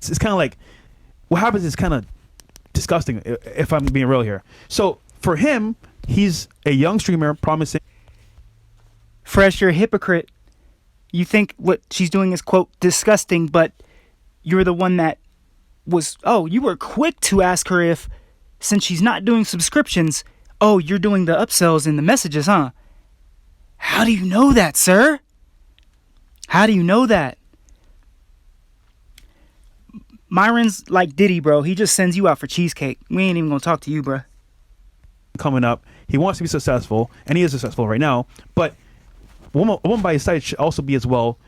it's kind of like what happens is kind of disgusting if I'm being real here. So for him, he's a young streamer promising. Fresh, you're a hypocrite. You think what she's doing is, quote, disgusting, but you're the one that you were quick to ask her if, since she's not doing subscriptions, you're doing the upsells and the messages, huh? How do you know that, sir? How do you know that? Myron's like Diddy, bro. He just sends you out for cheesecake. We ain't even gonna talk to you, bro. Coming up, he wants to be successful, and he is successful right now. But a woman by his side should also be as well.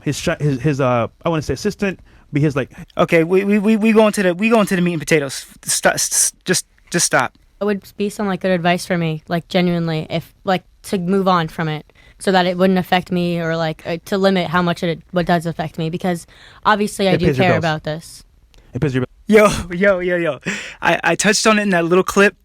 His I want to say assistant, be his like. Okay, we go into the meat and potatoes. Just stop. It would be some like good advice for me, like genuinely, if like to move on from it, so that it wouldn't affect me, or like to limit how much what does affect me, because obviously I do care about this. It pays your Yo. I touched on it in that little clip.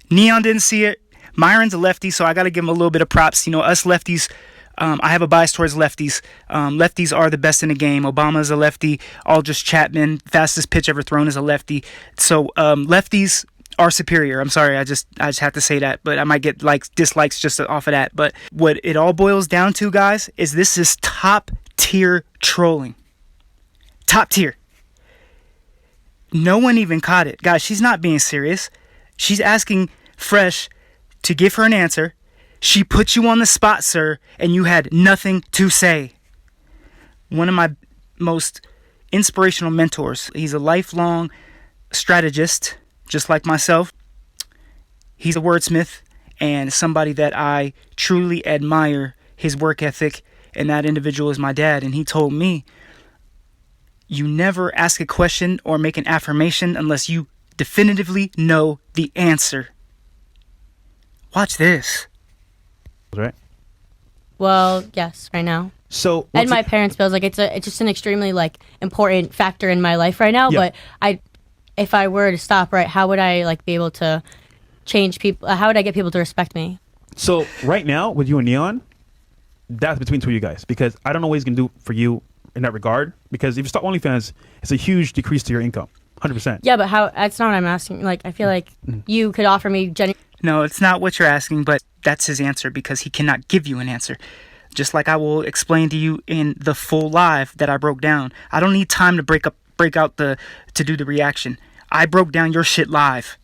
Neon didn't see it. Myron's a lefty, so I got to give him a little bit of props. You know, us lefties, I have a bias towards lefties. Lefties are the best in the game. Obama's a lefty. Aldrich Chapman, fastest pitch ever thrown, is a lefty. So lefties are superior. I'm sorry, I just have to say that, but I might get dislikes just off of that. But what it all boils down to, guys, is this is top tier trolling. Top tier. No one even caught it. Guys, she's not being serious. She's asking Fresh to give her an answer. She put you on the spot, sir, and you had nothing to say. One of my most inspirational mentors. He's a lifelong strategist, just like myself. He's a wordsmith and somebody that I truly admire his work ethic, and that individual is my dad. And he told me, you never ask a question or make an affirmation unless you definitively know the answer. Watch this. right. Well, yes, right now. So and my parents' bills, like it's just an extremely like important factor in my life right now. Yeah. But if I were to stop, right, how would I like be able to change people? How would I get people to respect me? So right now with you and Neon, that's between two of you guys, because I don't know what he's gonna do for you in that regard. Because if you stop OnlyFans, it's a huge decrease to your income, 100%. Yeah, but how? That's not what I'm asking. Like, I feel like you could offer me No, it's not what you're asking, but that's his answer, because he cannot give you an answer. Just like I will explain to you in the full live that I broke down. I don't need time to to do the reaction. I broke down your shit live.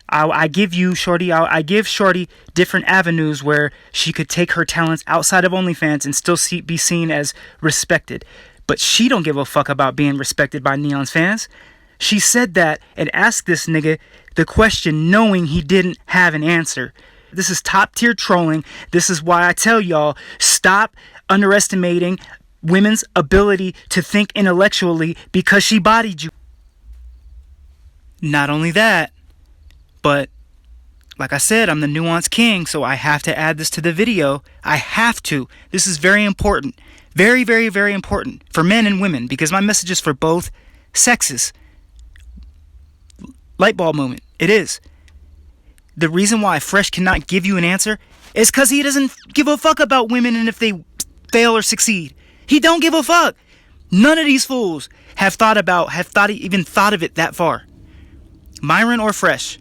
I give Shorty different avenues where she could take her talents outside of OnlyFans and still be seen as respected. But she don't give a fuck about being respected by Neon's fans. She said that and asked this nigga the question knowing he didn't have an answer. This is top tier trolling. This is why I tell y'all, stop underestimating women's ability to think intellectually because she bodied you. Not only that, but like I said, I'm the nuance king, so I have to add this to the video. I have to. This is very important. Very, very, very important for men and women, because my message is for both sexes. Light bulb moment. It is. The reason why Fresh cannot give you an answer is because he doesn't give a fuck about women and if they fail or succeed. He don't give a fuck. None of these fools have even thought of it that far. Myron or Fresh.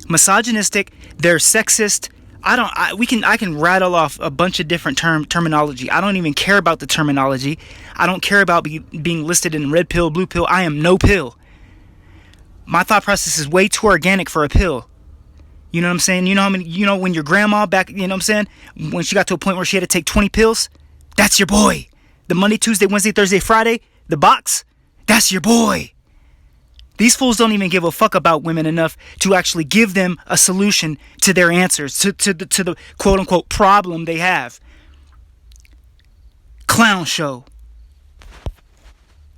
Misogynistic, they're sexist. I can rattle off a bunch of different terminology. I don't even care about the terminology. I don't care about being listed in red pill, blue pill. I am no pill. My thought process is way too organic for a pill. You know what I'm saying? You know when your grandma back, you know what I'm saying? When she got to a point where she had to take 20 pills, that's your boy. The Monday, Tuesday, Wednesday, Thursday, Friday, the box, that's your boy. These fools don't even give a fuck about women enough to actually give them a solution to their answers, to the quote-unquote problem they have. Clown show.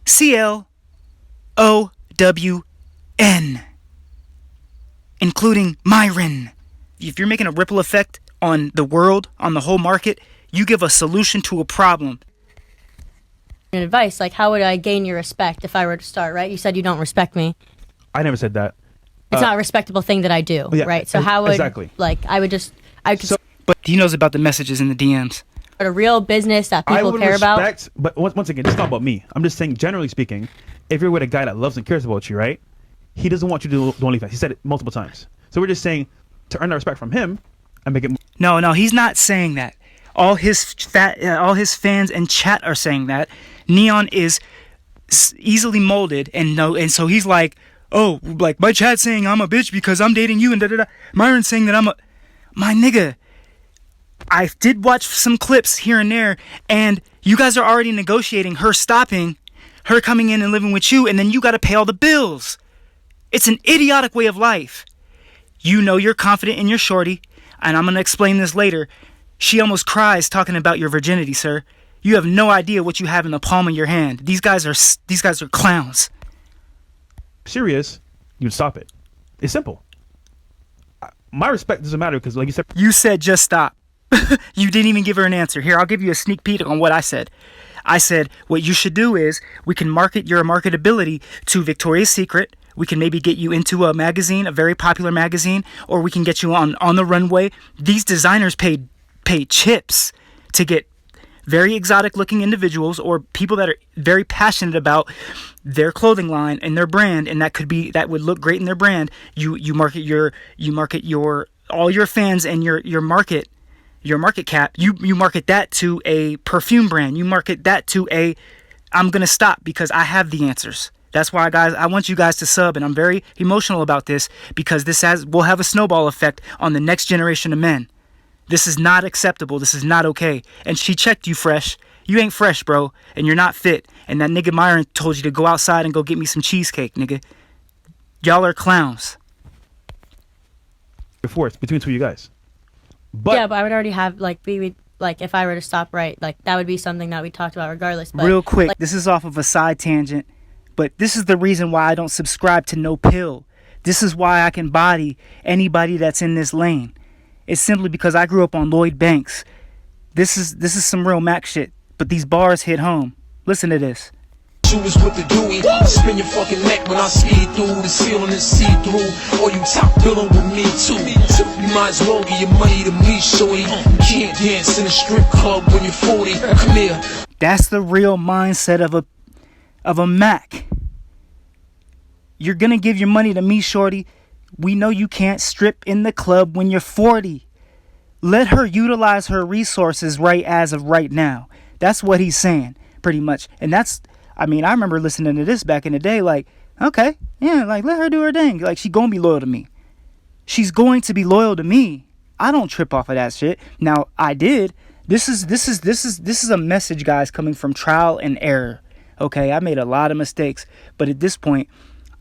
CLOWN. Including Myron. If you're making a ripple effect on the world, on the whole market, you give a solution to a problem. advice, like how would I gain your respect if I were to start, right? You said you don't respect me. I never said that. It's not a respectable thing that I do, yeah, right? So how would, exactly. like, I could But he knows about the messages in the DMs. a real business that people care about. But once again, it's not about me. I'm just saying, generally speaking, if you're with a guy that loves and cares about you, right? He doesn't want you to do OnlyFans. He said it multiple times. So we're just saying to earn that respect from him and make it. No, he's not saying that. All his fans and chat are saying that. Neon is easily molded, and so he's like, oh, like my chat's saying I'm a bitch because I'm dating you, and da da da. Myron's saying that my nigga. I did watch some clips here and there, and you guys are already negotiating her stopping, her coming in and living with you, and then you got to pay all the bills. It's an idiotic way of life. You know you're confident in your shorty, and I'm going to explain this later. She almost cries talking about your virginity, sir. You have no idea what you have in the palm of your hand. These guys are clowns. Serious, you'd stop it. It's simple. My respect doesn't matter because, like you said, you said just stop. You didn't even give her an answer. Here, I'll give you a sneak peek on what I said. I said, what you should do is we can market your marketability to Victoria's Secret. We can maybe get you into a magazine, a very popular magazine, or we can get you on the runway. These designers pay chips to get very exotic looking individuals or people that are very passionate about their clothing line and their brand, and that would look great in their brand. You market your all your fans and your market cap. You market that to a perfume brand. You market that to I'm gonna stop because I have the answers. That's why, guys, I want you guys to sub, and I'm very emotional about this because will have a snowball effect on the next generation of men. This is not acceptable. This is not okay. And she checked you fresh. You ain't fresh, bro, and you're not fit. And that nigga Myron told you to go outside and go get me some cheesecake, nigga. Y'all are clowns. before it's between two of you guys. But yeah, but I would already have we would if I were to stop right, that would be something that we talked about regardless. But real quick, this is off of a side tangent, but this is the reason why I don't subscribe to no pill. This is why I can body anybody that's in this lane. It's simply because I grew up on Lloyd Banks. This is some real Mac shit, but these bars hit home. Listen to this. Is what to do. Spin your fucking neck when I speed through. The ceiling is see-through. Or you top billing with me too. You might as well give your money to me, shorty. You can't dance in a strip club when you're 40. Come here. That's the real mindset of a Mac. You're gonna give your money to me, shorty. We know you can't strip in the club when you're 40. Let her utilize her resources right as of right now. That's what he's saying, pretty much. And that's, I remember listening to this back in the day, okay, yeah, let her do her thing. She gonna be loyal to me. She's going to be loyal to me. I don't trip off of that shit. Now, I did. This is a message, guys, coming from trial and error. Okay, I made a lot of mistakes, but at this point,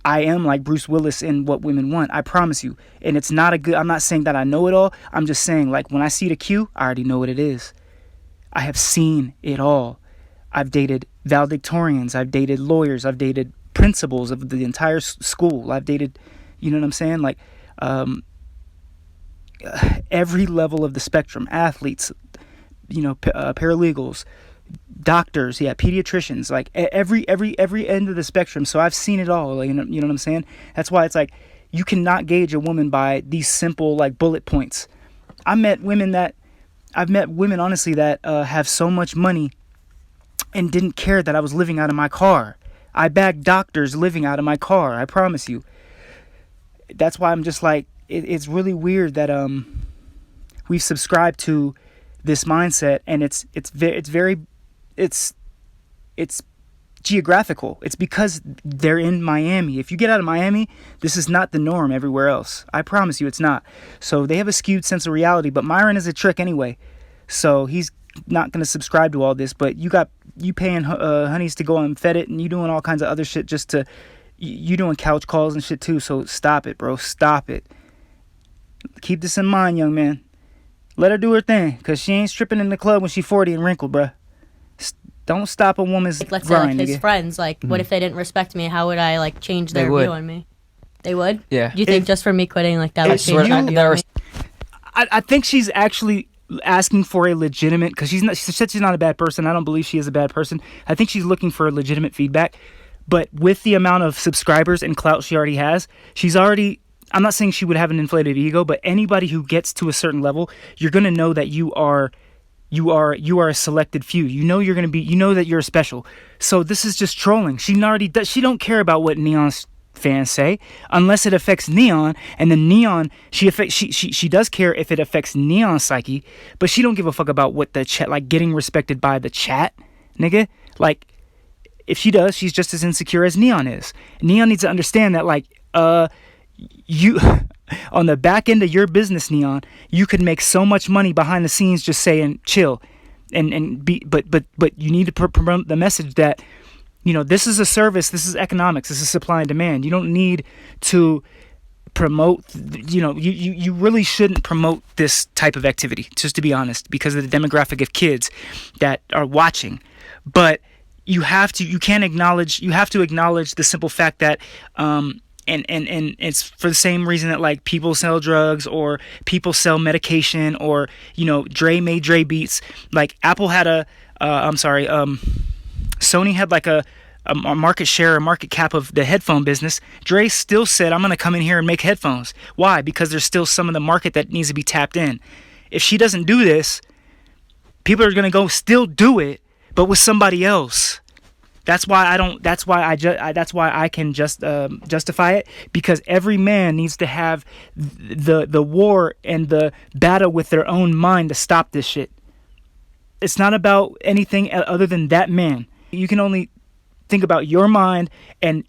I am like Bruce Willis in What Women Want. I promise you. And it's not I'm not saying that I know it all. I'm just saying, when I see the cue, I already know what it is. I have seen it all. I've dated valedictorians. I've dated lawyers. I've dated principals of the entire school. I've dated, you know what I'm saying? Every level of the spectrum. Athletes, paralegals, doctors, pediatricians, every end of the spectrum. So I've seen it all. You know what I'm saying? That's why it's you cannot gauge a woman by these simple bullet points. I've met women honestly that have so much money and didn't care that I was living out of my car. I bagged doctors living out of my car. I promise you. That's why I'm just it's really weird that we've subscribed to this mindset, and it's geographical. It's because they're in Miami. If you get out of Miami, this is not the norm everywhere else. I promise you it's not. So they have a skewed sense of reality, but Myron is a trick anyway. So he's not going to subscribe to all this, but you paying honeys to go and fed it, and you doing all kinds of other shit just to, you doing couch calls and shit too. So stop it, bro. Stop it. Keep this in mind, young man. Let her do her thing, because she ain't stripping in the club when she's 40 and wrinkled, bruh. Don't stop a woman's let's grind, say his nigga. friends, what if they didn't respect me? How would I change their view on me? They would? Yeah. Do you think just for me quitting that would change their view on me? I think she's actually asking for a legitimate, because she said she's not a bad person. I don't believe she is a bad person. I think she's looking for a legitimate feedback. But with the amount of subscribers and clout she already has, I'm not saying she would have an inflated ego, but anybody who gets to a certain level, you're going to know that you are you are a selected few. You know you're gonna be. You know that you're special. So this is just trolling. She already does. She don't care about what Neon fans say unless it affects Neon, and then Neon she does care if it affects Neon's psyche, but she don't give a fuck about what the chat, like getting respected by the chat, nigga. Like if she does, she's just as insecure as Neon is. Neon needs to understand that, like, you on the back end of your business, Neon, you could make so much money behind the scenes just saying chill and be, but you need to promote the message that, you know, this is a service, this is economics, this is supply and demand. You don't need to promote, you know, you really shouldn't promote this type of activity, just to be honest, because of the demographic of kids that are watching. But you have to acknowledge the simple fact that and it's for the same reason that, like, people sell drugs or people sell medication, or, you know, Dre made Dre beats. Like Apple had Sony had like a market share, a market cap of the headphone business. Dre still said, I'm going to come in here and make headphones. Why? Because there's still some of the market that needs to be tapped in. If she doesn't do this, people are going to go still do it, but with somebody else. That's why I can just justify it, because every man needs to have the war and the battle with their own mind to stop this shit. It's not about anything other than that man. You can only think about your mind and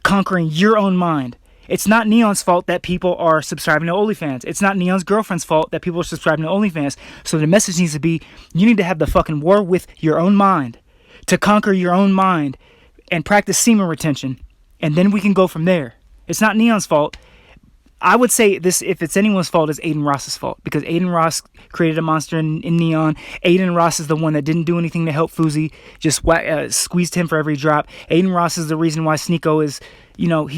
conquering your own mind. It's not Neon's fault that people are subscribing to OnlyFans. It's not Neon's girlfriend's fault that people are subscribing to OnlyFans. So the message needs to be, you need to have the fucking war with your own mind, to conquer your own mind and practice semen retention. And then we can go from there. It's not Neon's fault. I would say this, if it's anyone's fault, it's Aiden Ross's fault, because Aiden Ross created a monster in Neon. Aiden Ross is the one that didn't do anything to help Fuzi, just squeezed him for every drop. Aiden Ross is the reason why Sneeko is, you know,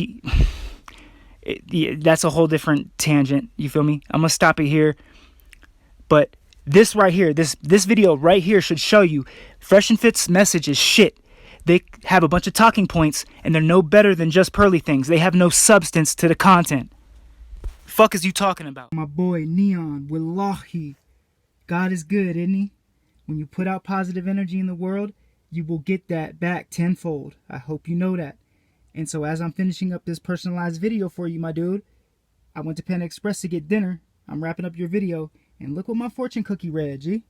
that's a whole different tangent. You feel me? I'm going to stop it here. But this right here, this video right here should show you Fresh and Fit's message is shit. They have a bunch of talking points, and they're no better than just pearly things. They have no substance to the content. Fuck is you talking about? My boy Neon, wallahi, God is good, isn't he? When you put out positive energy in the world, you will get that back tenfold. I hope you know that. And so as I'm finishing up this personalized video for you, my dude, I went to Panda Express to get dinner. I'm wrapping up your video, and look what my fortune cookie read, G.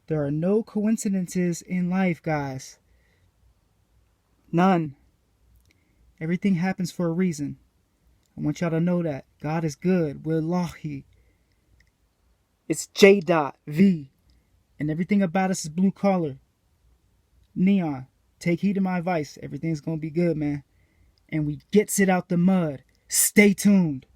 There are no coincidences in life, guys. None. Everything happens for a reason. I want y'all to know that. God is good. Wallahi. It's J.V. And everything about us is blue collar. Neon, take heed of my advice. Everything's going to be good, man. And we gets it out the mud. Stay tuned.